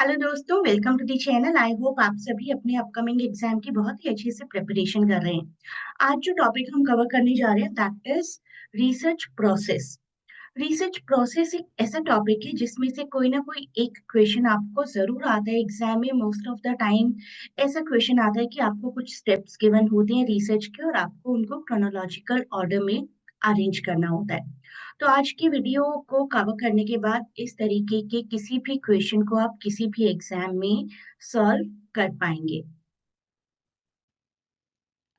Hello दोस्तों, welcome to the channel. I hope आप सभी अपने अपकमिंग एग्जाम की बहुत ही अच्छे से प्रिपरेशन कर रहे हैं। आज जो टॉपिक हम कवर करने जा रहे हैं that is research process. Research process एक ऐसा टॉपिक है जिसमें से कोई ना कोई एक क्वेश्चन आपको जरूर आता है एग्जाम में। मोस्ट ऑफ द टाइम ऐसा क्वेश्चन आता है कि आपको कुछ स्टेप्स गिवन होते हैं रिसर्च के और आपको उनको क्रोनोलॉजिकल ऑर्डर में अरेंज करना होता है। तो आज की वीडियो को कवर करने के बाद इस तरीके के किसी भी क्वेश्चन को आप किसी भी एग्जाम में सॉल्व कर पाएंगे।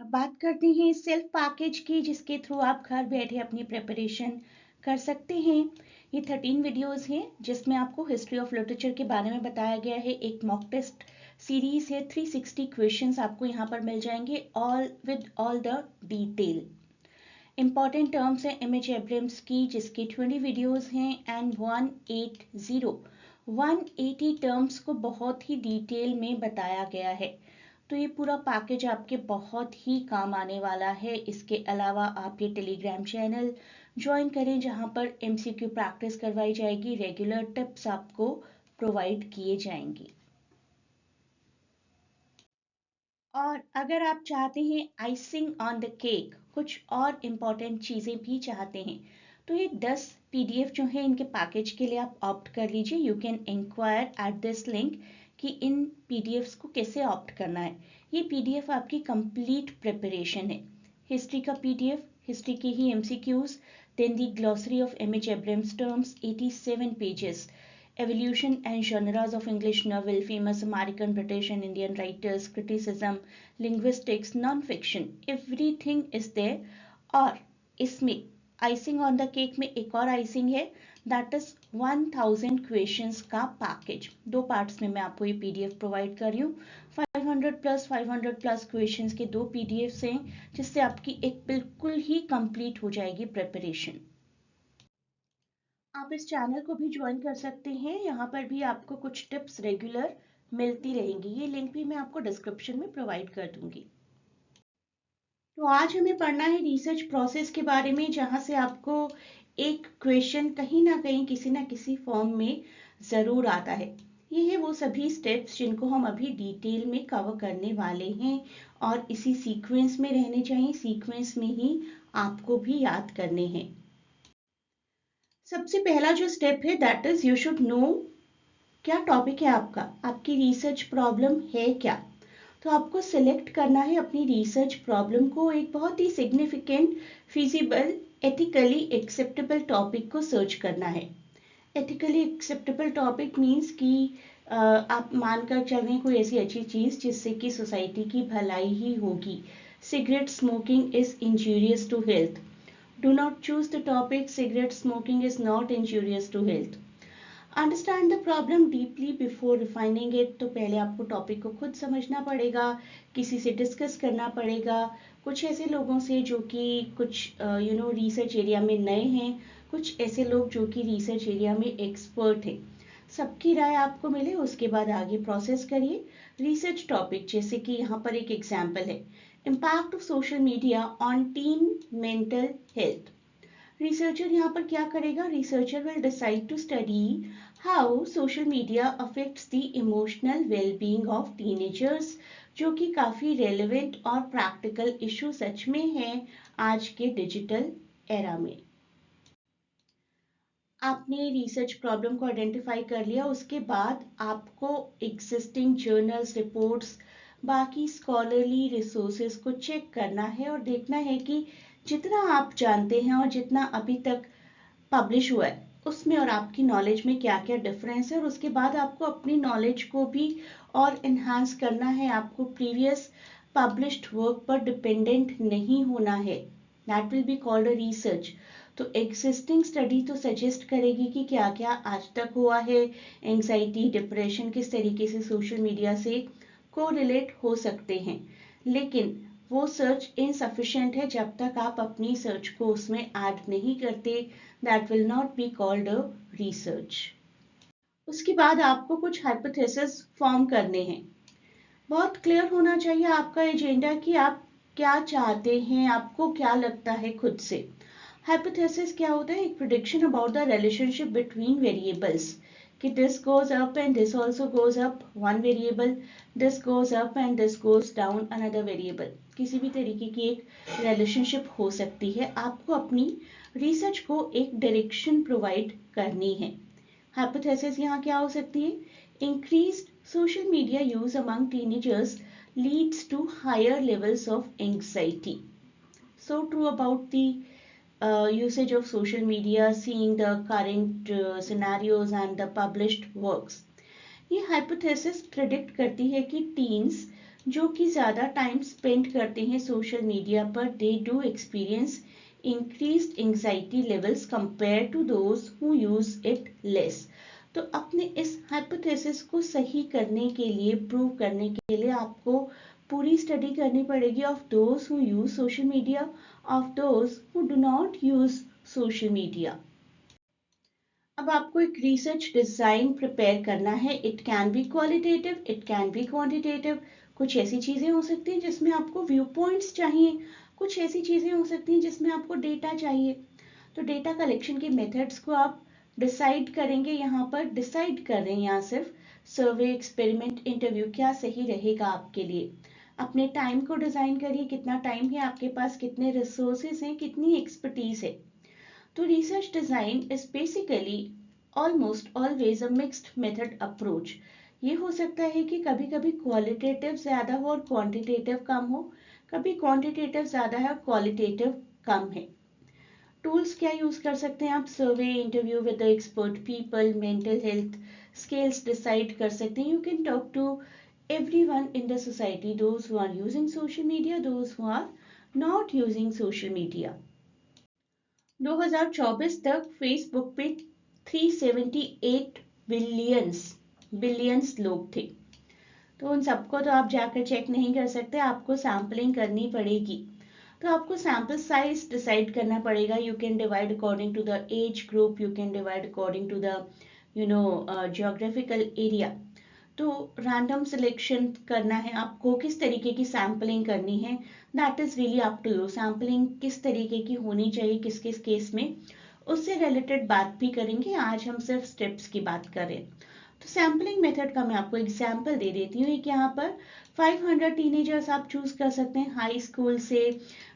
अब बात करते हैं सेल्फ पैकेज की, जिसके थ्रू आप घर बैठे अपनी प्रिपरेशन कर सकते हैं। ये 13 वीडियोस हैं जिसमें आपको हिस्ट्री ऑफ लिटरेचर के बारे में बताया गया है। एक मॉक टेस्ट सीरीज है, 360 क्वेश्चंस आपको यहाँ पर मिल जाएंगे, all with all the detail. Important terms हैं इमेज एब्रम्स की, जिसके 20 वीडियोस हैं एंड 180 टर्म्स को बहुत ही डिटेल में बताया गया है। तो ये पूरा पैकेज आपके बहुत ही काम आने वाला है। इसके अलावा आप ये टेलीग्राम चैनल ज्वाइन करें जहां पर एमसीक्यू प्रैक्टिस करवाई जाएगी, रेगुलर टिप्स आपको प्रोवाइड किए जाएंगे। और अगर आप चाहते हैं आइसिंग ऑन द केक, कुछ और इम्पॉर्टेंट चीज़ें भी चाहते हैं, तो ये 10 पीडीएफ जो है इनके पैकेज के लिए आप ऑप्ट कर लीजिए। You can enquire at this link कि इन पीडीएफ्स को कैसे ऑप्ट करना है। ये पीडीएफ आपकी कंप्लीट प्रिपरेशन है। हिस्ट्री का पीडीएफ, हिस्ट्री के ही MCQs, then the glossary of M H. Abrams terms 87 pages, evolution and genres of English novel, famous American, British and Indian writers, criticism, linguistics, non-fiction, everything is there। और इसमें icing on the cake में एक और icing है, that is 1000 questions का package. दो parts में मैं आपको ये पीडीएफ प्रोवाइड कर रही हूँ। 500 प्लस क्वेश्चंस के दो पीडीएफ्स हैं, जिससे आपकी एक बिल्कुल ही कंप्लीट हो जाएगी प्रिपरेशन। आप इस चैनल को भी ज्वाइन कर सकते हैं, यहाँ पर भी आपको कुछ टिप्स रेगुलर मिलती रहेंगी। ये लिंक भी मैं आपको डिस्क्रिप्शन में प्रोवाइड कर दूंगी। तो आज हमें पढ़ना है रिसर्च प्रोसेस के बारे में, जहाँ से आपको एक क्वेश्चन कहीं ना कहीं किसी ना किसी फॉर्म में ज़रूर आता है। ये है वो सभी स्टेप्स जिनको हम अभी डिटेल में कवर करने वाले हैं और इसी सीक्वेंस में रहने चाहिए, सीक्वेंस में ही आपको भी याद करने हैं। सबसे पहला जो स्टेप है that is you should know क्या टॉपिक है आपका, आपकी रिसर्च प्रॉब्लम है क्या। तो आपको सिलेक्ट करना है अपनी रिसर्च प्रॉब्लम को, एक बहुत ही significant, feasible, ethically acceptable topic को सर्च करना है। एथिकली एक्सेप्टेबल टॉपिक मीन्स कि आप मानकर चल रहे हैं कोई ऐसी अच्छी चीज़ जिससे कि सोसाइटी की भलाई ही होगी। Cigarette smoking is injurious to health. Do not choose the topic cigarette smoking is not injurious to health. Understand the problem deeply before refining it। तो पहले आपको टॉपिक को खुद समझना पड़ेगा, किसी से डिस्कस करना पड़ेगा, कुछ ऐसे लोगों से जो कि कुछ रिसर्च एरिया में नए हैं, कुछ ऐसे लोग जो कि रिसर्च एरिया में एक्सपर्ट हैं। सबकी राय आपको मिले, उसके बाद आगे प्रोसेस करिए। रिसर्च टॉपिक जैसे कि यहाँ पर एक एग्जाम्पल है, impact of social media on teen mental health. Researcher यहाँ पर क्या करेगा, researcher will decide to study how social media affects the emotional wellbeing of teenagers, जो कि काफ़ी रेलेवेंट और प्रैक्टिकल इशू सच में है आज के डिजिटल एरा में। आपने रिसर्च प्रॉब्लम को आइडेंटिफाई कर लिया, उसके बाद आपको एग्जिस्टिंग जर्नल्स, रिपोर्ट्स, बाकी स्कॉलरली रिसोर्सेज को चेक करना है और देखना है कि जितना आप जानते हैं और जितना अभी तक पब्लिश हुआ है उसमें और आपकी नॉलेज में क्या क्या डिफरेंस है। और उसके बाद आपको अपनी नॉलेज को भी और इन्हांस करना है, आपको प्रीवियस पब्लिश्ड वर्क पर डिपेंडेंट नहीं होना है। That will be called a research. तो एग्जिस्टिंग स्टडी तो सजेस्ट करेगी कि क्या क्या आज तक हुआ है, एंग्जाइटी, डिप्रेशन किस तरीके से सोशल मीडिया से को रिलेट हो सकते हैं, लेकिन वो सर्च इनसफिशिएंट है जब तक आप अपनी सर्च को उसमें ऐड नहीं करते। That will not be called a research. उसके बाद आपको कुछ हाइपोथेसिस फॉर्म करने हैं। बहुत क्लियर होना चाहिए आपका एजेंडा कि आप क्या चाहते हैं, आपको क्या लगता है खुद से। हाइपोथेसिस क्या होता है, एक prediction about the relationship between variables, कि this goes up and this also goes up one variable, this goes up and this goes down another variable. किसी भी तरीके की एक रिलेशनशिप हो सकती है. आपको अपनी रिसर्च को एक डायरेक्शन प्रोवाइड करनी है. हाइपोथेसिस यहाँ क्या हो सकती है? Increased social media use among teenagers leads to higher levels of anxiety. So true about the usage of social media, seeing the current scenarios and the published works. ये hypothesis predict करती है कि teens जो कि ज़्यादा time spend करते हैं social media पर, they do experience increased anxiety levels compare to those who use it less. तो अपने इस हाइपोथेसिस को सही करने के लिए, प्रूव करने के लिए आपको पूरी स्टडी करनी पड़ेगी of those who use social media, of those who do not use social media. अब आपको एक रिसर्च डिजाइन प्रिपेयर करना है. It can be qualitative, it can be quantitative. कुछ ऐसी चीजें हो सकती हैं जिसमें आपको व्यू पॉइंट्स चाहिए, कुछ ऐसी चीजें हो सकती हैं जिसमें आपको डेटा चाहिए. तो डेटा कलेक्शन के मेथड्स को आप डिसाइड करेंगे. यहाँ पर डिसाइड कर रहे हैं, यहाँ सिर्फ सर्वे, एक्सपेरिमेंट, इंटरव्यू क्या सही रहेगा आपके लिए. अपने टाइम को डिजाइन करिए. कितना टाइम है आपके पास, कितने रिसोर्सेज हैं, कितनी एक्सपर्टीज है. तो research design is basically almost always a mixed method approach. ये हो सकता है कि कभी कभी क्वालिटेटिव ज्यादा हो और क्वांटिटेटिव कम हो, कभी क्वांटिटेटिव ज्यादा है और क्वालिटेटिव कम है. टूल्स क्या यूज कर सकते हैं आप? Survey, interview with the expert people, mental health scales decide कर सकते हैं. You can talk to everyone in the society, those who are using social media, those who are not using social media. 2024 तक Facebook पे 378 billions लोग थे. तो उन सबको तो आप जाकर चेक नहीं कर सकते, आपको सैम्पलिंग करनी पड़ेगी. तो आपको सैम्पल साइज डिसाइड करना पड़ेगा. You can divide according to the age group, you can divide according to the geographical area. तो रैंडम सिलेक्शन करना है आपको, किस तरीके की सैम्पलिंग करनी है, that is really up to you. Sampling किस तरीके की होनी चाहिए, किस किस केस में, उससे रिलेटेड बात भी करेंगे. आज हम सिर्फ स्टेप्स की बात करें. तो सैम्पलिंग मेथड का मैं आपको एग्जांपल दे देती हूँ. एक यहाँ पर 500 टीनेजर्स आप चूज कर सकते हैं हाई स्कूल से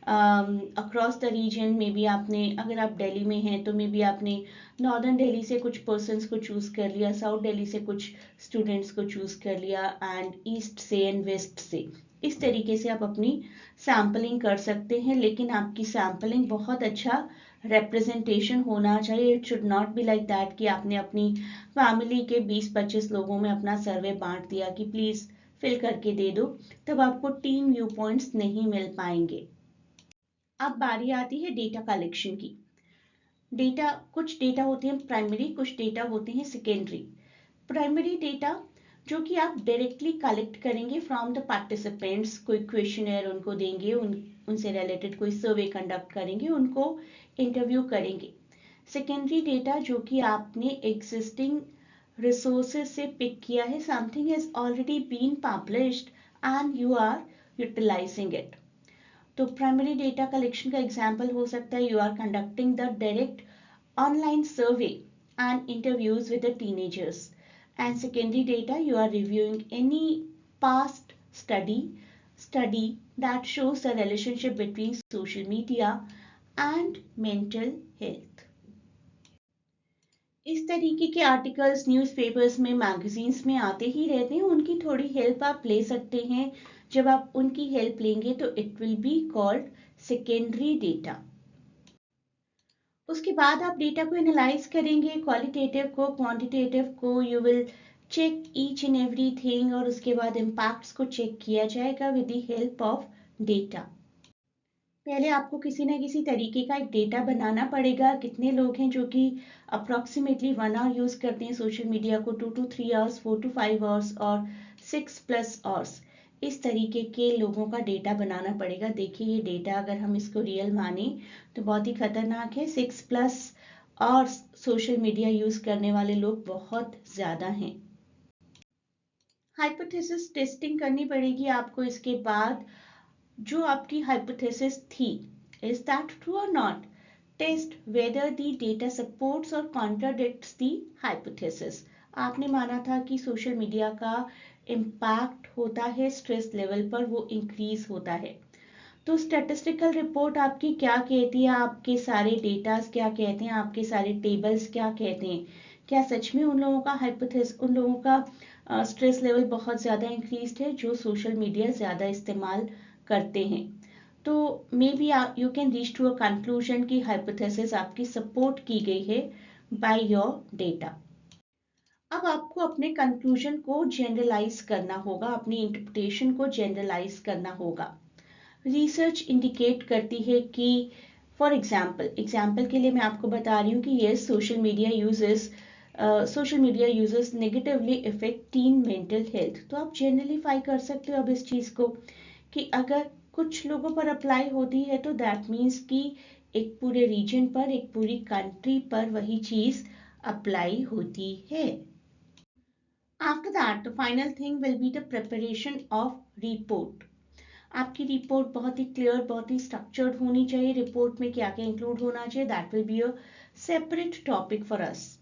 across the region. Maybe आपने, अगर आप दिल्ली में हैं तो मे बी आपने नॉर्दर्न दिल्ली से कुछ पर्सन्स को चूज कर लिया, साउथ दिल्ली से कुछ स्टूडेंट्स को चूज कर लिया, एंड ईस्ट से एंड वेस्ट से. इस तरीके से आप अपनी सैम्पलिंग कर सकते हैं. लेकिन आपकी सैम्पलिंग बहुत अच्छा रिप्रेजेंटेशन होना चाहिए. It should not be like that कि आपने अपनी फैमिली के 20-25 लोगों में अपना सर्वे बांट दिया कि प्लीज फिल करके दे दो. तब आपको टीम व्यू पॉइंट्स नहीं मिल पाएंगे. अब बारी आती है डेटा कलेक्शन की. डेटा, कुछ डेटा होते हैं प्राइमरी, कुछ डेटा होते हैं सेकेंडरी. प्राइमरी डेटा जो कि आप डायरेक्टली कलेक्ट करेंगे फ्रॉम द पार्टिसिपेंट्स. कोई क्वेश्चनर उनको देंगे, उनसे रिलेटेड कोई सर्वे कंडक्ट करेंगे, उनको इंटरव्यू करेंगे. सेकेंडरी डेटा जो कि आपने एग्जिस्टिंग रिसोर्सेज से पिक किया है, something has already been published and you are utilizing it. तो प्राइमरी डेटा कलेक्शन का एग्जाम्पल हो सकता है, you are conducting the direct online survey and interviews with the teenagers. And secondary data, you are reviewing any past study that shows the relationship between social media and mental health. इस तरीके के articles newspapers में, magazines में आते ही रहते हैं. उनकी थोड़ी हेल्प आप ले सकते हैं. जब आप उनकी हेल्प लेंगे तो it will be called secondary data. उसके बाद आप डेटा को एनालाइज करेंगे, क्वालिटेटिव को, क्वांटिटेटिव को. You will check each and everything और उसके बाद इम्पैक्ट्स को चेक किया जाएगा with the help of data. पहले आपको किसी न किसी तरीके का एक डेटा बनाना पड़ेगा. कितने लोग हैं जो कि अप्रॉक्सीमेटली 1 आवर यूज करते हैं सोशल मीडिया को, 2 to 3 आवर्स, 4 to 5 आवर्स और 6+ आवर्स. इस तरीके के लोगों का डेटा बनाना पड़ेगा. देखिए ये डेटा अगर हम इसको रियल माने तो बहुत ही खतरनाक है. 6+ और सोशल मीडिया यूज करने वाले लोग बहुत ज्यादा हैं. हाइपोथेसिस टेस्टिंग करनी पड़ेगी आपको. इसके बाद जो आपकी हाइपोथेसिस थी, इज दैट ट्रू और not. Test whether the data supports और कॉन्ट्राडिक्ट्स द हाइपोथेसिस. आपने माना था कि सोशल मीडिया का इम्पैक्ट होता है स्ट्रेस लेवल पर, वो इंक्रीज होता है। तो स्टैटिस्टिकल रिपोर्ट आपकी क्या कहती है, आपके सारे डेटास क्या कहते हैं, आपके सारे टेबल्स क्या कहते हैं? क्या सच में उन लोगों का उन लोगों का स्ट्रेस लेवल बहुत ज़्यादा इंक्रीज है जो सोशल मीडिया ज़्यादा इस्तेमाल करते हैं? तो maybe you can reach to a conclusion की हाइपोथेसिस आपकी सपोर्ट की गई है बाय योर डेटा। अब आपको अपने कंक्लूजन को जनरलाइज करना होगा, अपनी इंटरप्रिटेशन को जनरलाइज करना होगा। रिसर्च इंडिकेट करती है कि फॉर एग्जाम्पल के लिए मैं आपको बता रही हूँ कि yes, social media users negatively effect tin mental health. तो आप जनरलीफाई कर सकते हो अब इस चीज को कि अगर कुछ लोगों पर अप्लाई होती है तो दैट मीन्स कि एक पूरे रीजन पर, एक पूरी कंट्री पर वही चीज अप्लाई होती है। After that the final thing will be the preparation of report. आपकी रिपोर्ट बहुत ही क्लियर, बहुत ही स्ट्रक्चर्ड होनी चाहिए। रिपोर्ट में क्या क्या इंक्लूड होना चाहिए, that will be a separate topic for us.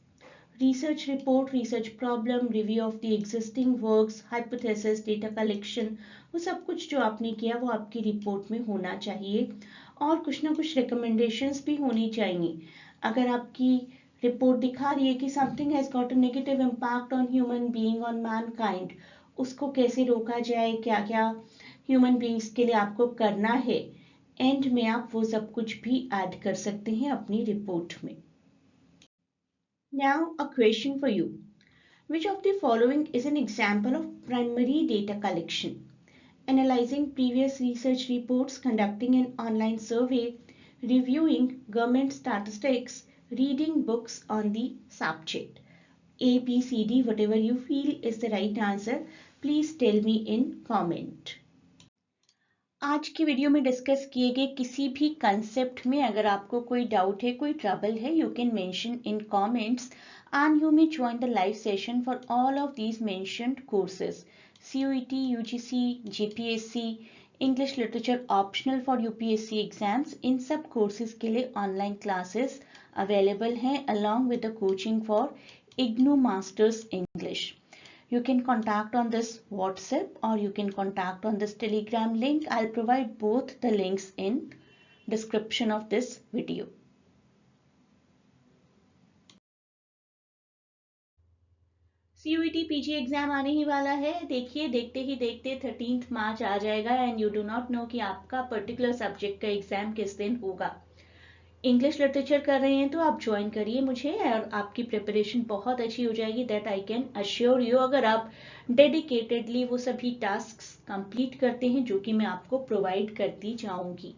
Research report, research problem, review of the existing works, hypothesis, data collection, वो सब कुछ जो आपने किया वो आपकी रिपोर्ट में होना चाहिए। और कुछ ना कुछ रिकमेंडेशंस भी होनी चाहिए। अगर आपकी रिपोर्ट दिखा रही है कि something has got a negative impact on human being, on Mankind, उसको कैसे रोका जाए, क्या क्या ह्यूमन बीइंग्स के लिए आपको करना है, एंड में आप वो सब कुछ भी ऐड कर सकते हैं अपनी रिपोर्ट में। Now a question for you. Which of the following is an example of primary data collection? Analyzing previous research reports, conducting an online survey, reviewing government statistics, reading books on the subject. A, B, C, D, whatever you feel is the right answer, please tell me in comment. आज की video में discuss किए गए किसी भी concept में अगर आपको कोई डाउट है, कोई ट्रबल है, you can mention in comments and you may join the live session for all of these mentioned courses: CUET, UGC, GPSC, English Literature optional for UPSC exams। इन सब कोर्सेज के लिए ऑनलाइन क्लासेस अवेलेबल हैं along with the coaching for IGNOU Masters English। You can contact on this WhatsApp or you can contact on this Telegram link. I'll provide both the links in description of this video. CUET PG exam आने ही वाला है। देखिए, देखते ही देखते 13 मार्च आ जाएगा and you do not know कि आपका particular subject का एग्जाम किस दिन होगा। इंग्लिश लिटरेचर कर रहे हैं तो आप ज्वाइन करिए मुझे और आपकी प्रिपरेशन बहुत अच्छी हो जाएगी, that I can assure you, अगर आप डेडिकेटेडली वो सभी टास्क कंप्लीट करते हैं जो कि मैं आपको प्रोवाइड करती जाऊंगी।